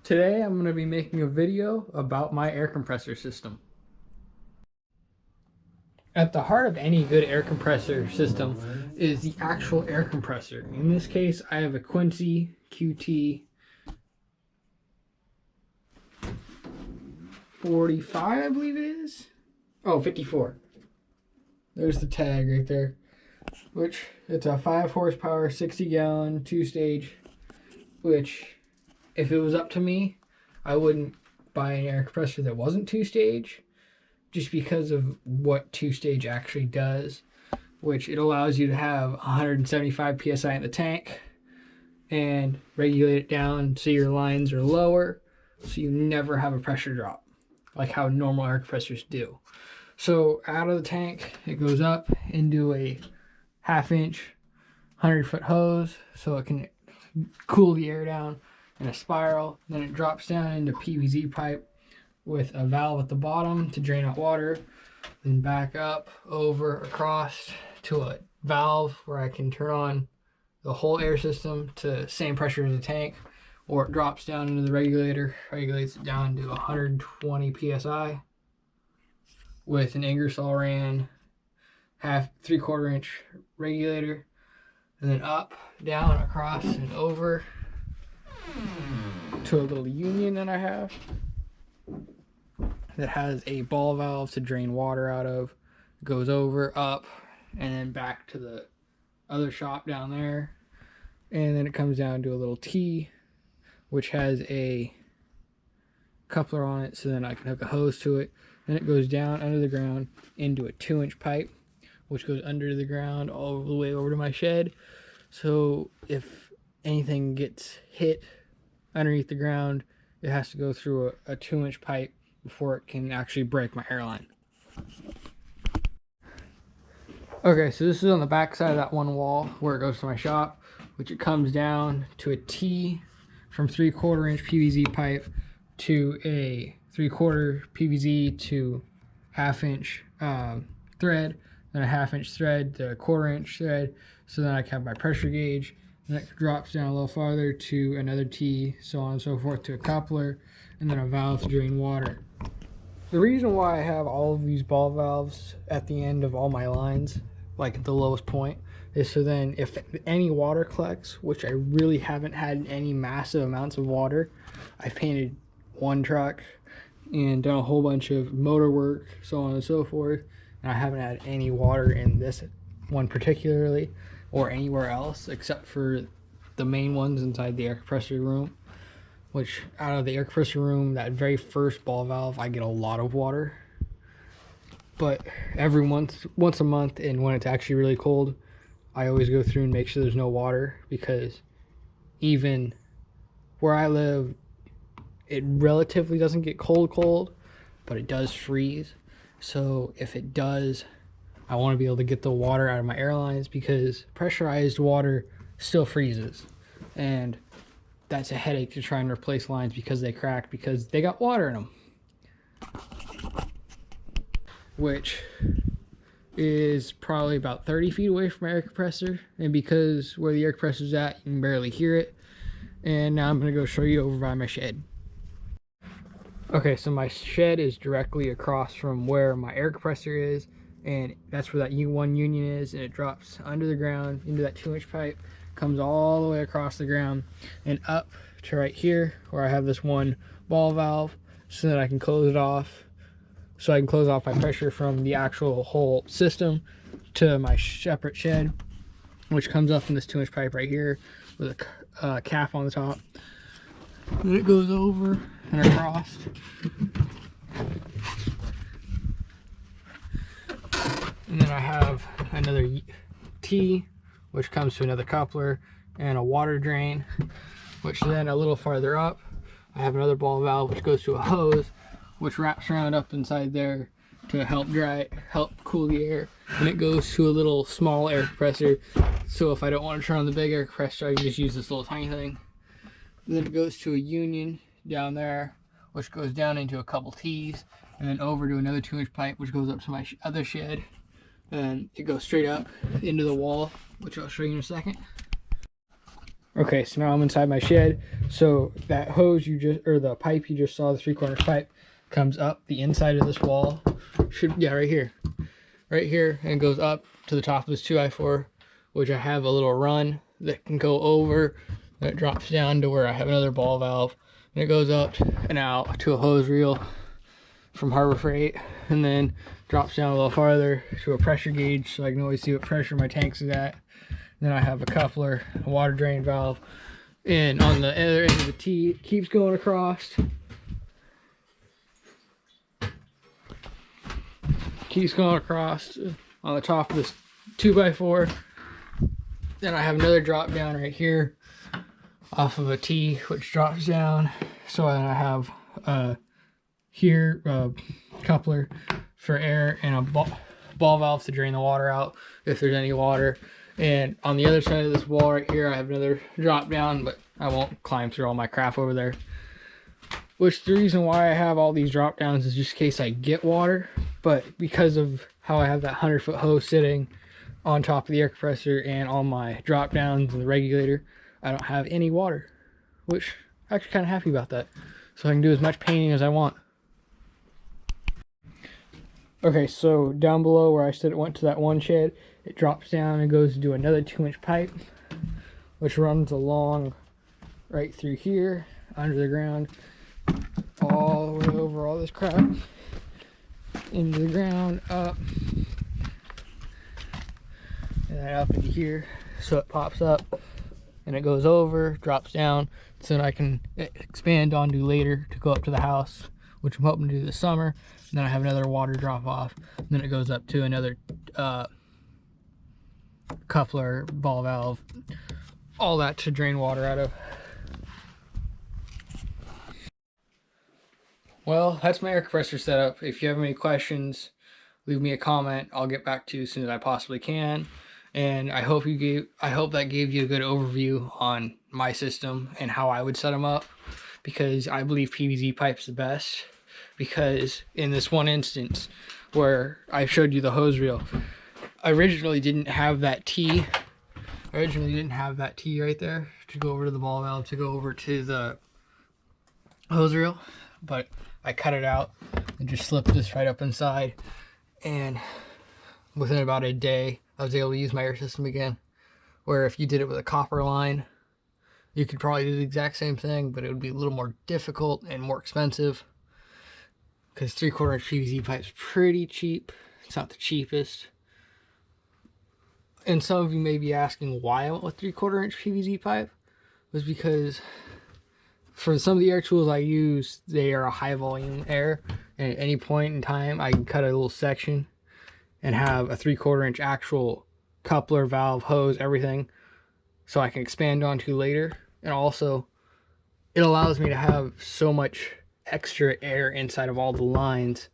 Today I'm going to be making a video about my air compressor system. At the heart of any good air compressor system is the actual air compressor. In this case, I have a Quincy QT 45, I believe it is. Oh, 54. There's the tag right there. Which, it's a 5 horsepower, 60 gallon, 2-stage, which, if it was up to me, I wouldn't buy an air compressor that wasn't 2-stage, just because of what 2-stage actually does, which it allows you to have 175 psi in the tank and regulate it down so your lines are lower, so you never have a pressure drop, like how normal air compressors do. So out of the tank, it goes up into a 1/2-inch 100-foot hose so it can cool the air down in a spiral. Then it drops down into PVC pipe with a valve at the bottom to drain out water, then back up over across to a valve where I can turn on the whole air system to same pressure as the tank, or it drops down into the regulator, regulates it down to 120 psi with an Ingersoll Rand 3/4 inch regulator, and then up, down, across, and over to a little union that I have that has a ball valve to drain water out of. It goes over, up, and then back to the other shop down there, and then it comes down to a little T which has a coupler on it, so then I can hook a hose to it. Then it goes down under the ground into a 2-inch pipe which goes under the ground all the way over to my shed. So if anything gets hit underneath the ground, it has to go through a 2-inch pipe before it can actually break my airline. Okay, so this is on the back side of that one wall where it goes to my shop, which it comes down to a T from 3/4 inch PVC pipe to a 3/4 PVC to 1/2-inch thread, then a 1/2-inch thread to a 1/4 inch thread, so then I can have my pressure gauge. Then it drops down a little farther to another T, so on and so forth, to a coupler, and then a valve to drain water. The reason why I have all of these ball valves at the end of all my lines, like at the lowest point, is so then if any water collects, which I really haven't had any massive amounts of water. I've painted one truck and done a whole bunch of motor work, so on and so forth, and I haven't had any water in this one particularly or anywhere else except for the main ones inside the air compressor room, which out of the air compressor room, that very first ball valve, I get a lot of water. But every once a month, and when it's actually really cold, I always go through and make sure there's no water, because even where I live, it relatively doesn't get cold, but it does freeze. So if it does, I want to be able to get the water out of my airlines, because pressurized water still freezes, and that's a headache to try and replace lines because they crack because they got water in them, which is probably about 30 feet away from my air compressor, and because where the air compressor is at, you can barely hear it. And now I'm going to go show you over by my shed. Okay, so my shed is directly across from where my air compressor is, and that's where that one union is, and it drops under the ground into that 2-inch pipe, comes all the way across the ground and up to right here where I have this one ball valve, so that I can close it off. So I can close off my pressure from the actual whole system to my separate shed, which comes up in this 2-inch pipe right here with a cap on the top. Then it goes over and across. And then I have another T, which comes to another coupler, and a water drain, which then a little farther up, I have another ball valve which goes to a hose, which wraps around up inside there to help cool the air. And it goes to a little small air compressor, so if I don't want to turn on the big air compressor, I can just use this little tiny thing. And then it goes to a union down there, which goes down into a couple T's, and then over to another 2-inch pipe, which goes up to my other shed. And it goes straight up into the wall, which I'll show you in a second. Okay, so now I'm inside my shed. So that hose you just, or the pipe you just saw, the 3/4 pipe, comes up the inside of this wall. Yeah, right here. Right here, and goes up to the top of this 2x4, which I have a little run that can go over, and it drops down to where I have another ball valve, and it goes up and out to a hose reel from Harbor Freight, and then drops down a little farther to a pressure gauge so I can always see what pressure my tanks is at. Then I have a coupler, a water drain valve, and on the other end of the T, it keeps going across. Keeps going across on the top of this 2x4. Then I have another drop down right here off of a T, which drops down. So I have here a coupler for air and a ball valve to drain the water out if there's any water. And on the other side of this wall right here, I have another drop down, but I won't climb through all my crap over there. Which the reason why I have all these drop downs is just in case I get water. But because of how I have that 100-foot hose sitting on top of the air compressor and all my drop downs and the regulator, I don't have any water, which I'm actually kind of happy about that. So I can do as much painting as I want. Okay, so down below where I said it went to that one shed, it drops down and goes to another 2-inch pipe, which runs along right through here, under the ground, all the way over all this crap, into the ground, up, and then up into here. So it pops up, and it goes over, drops down, so that I can expand onto later to go up to the house, which I'm hoping to do this summer. And then I have another water drop off, and then it goes up to another coupler, ball valve, all that to drain water out of. Well, that's my air compressor setup. If you have any questions, leave me a comment. I'll get back to you as soon as I possibly can. And I hope that gave you a good overview on my system and how I would set them up, because I believe PVC pipe's the best. Because in this one instance where I showed you the hose reel, I originally didn't have that T. Right there to go over to the ball valve to go over to the hose reel, but I cut it out and just slipped this right up inside, and within about a day I was able to use my air system again. Where if you did it with a copper line, you could probably do the exact same thing, but it would be a little more difficult and more expensive, because 3/4 inch PVC pipe's pretty cheap. It's not the cheapest. And some of you may be asking why I went with 3/4 inch PVC pipe. Was because for some of the air tools I use, they are a high volume air, and at any point in time I can cut a little section and have a 3/4 inch actual coupler, valve, hose, everything, so I can expand onto later. And also it allows me to have so much extra air inside of all the lines,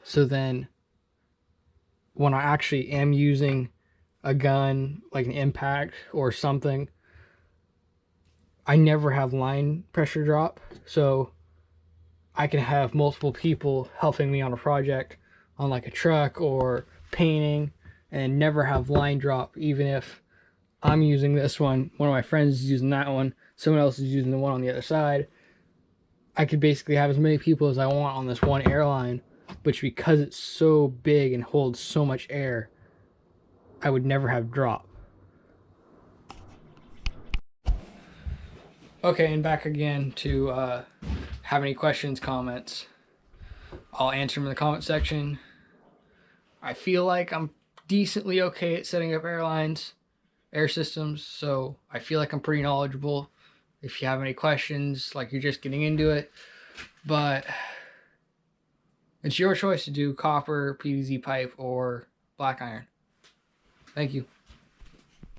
so then when I actually am using a gun like an impact or something, I never have line pressure drop, so I can have multiple people helping me on a project on like a truck or painting and never have line drop. Even if I'm using this one of my friends is using that one, someone else is using the one on the other side, I could basically have as many people as I want on this one airline, which because it's so big and holds so much air, I would never have drop. Okay, and back again to have any questions, comments. I'll answer them in the comment section. I feel like I'm decently okay at setting up air systems, so I feel like I'm pretty knowledgeable. If you have any questions, like you're just getting into it, but it's your choice to do copper, PVC pipe, or black iron. Thank you.